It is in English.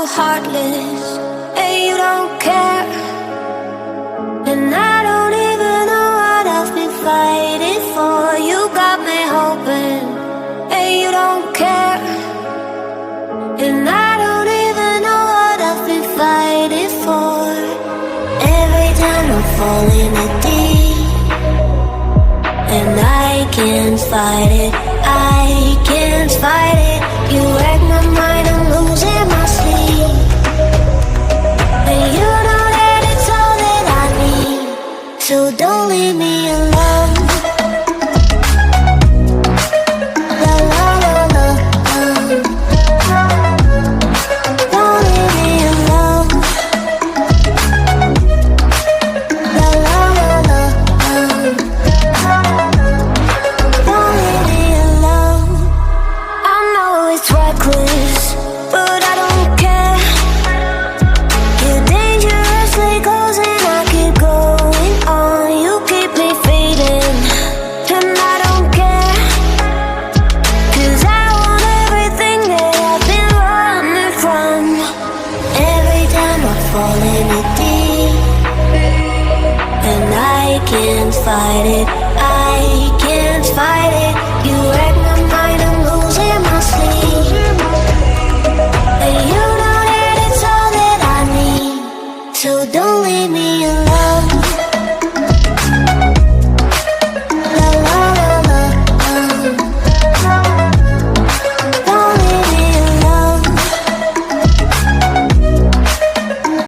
heartless, and you don't care. And I don't even know what I've been fighting for. You got me hoping, and you don't care. And I don't even know what I've been fighting for. Every time I'm falling in deep, and I can't fight it, I can't fight it. You wreck my mind, I'm losing my sleep. And you know that it's all that I need, so don't leave me alone. La la la la, don't leave me alone. La la la la, don't leave me alone. I know it's reckless, but I don't care. You're dangerously close and I keep going on. You keep me fading, and I don't care. 'Cause I want everything that I've been running from. Every time I fall in it deep, and I can't fight it, I can't fight it.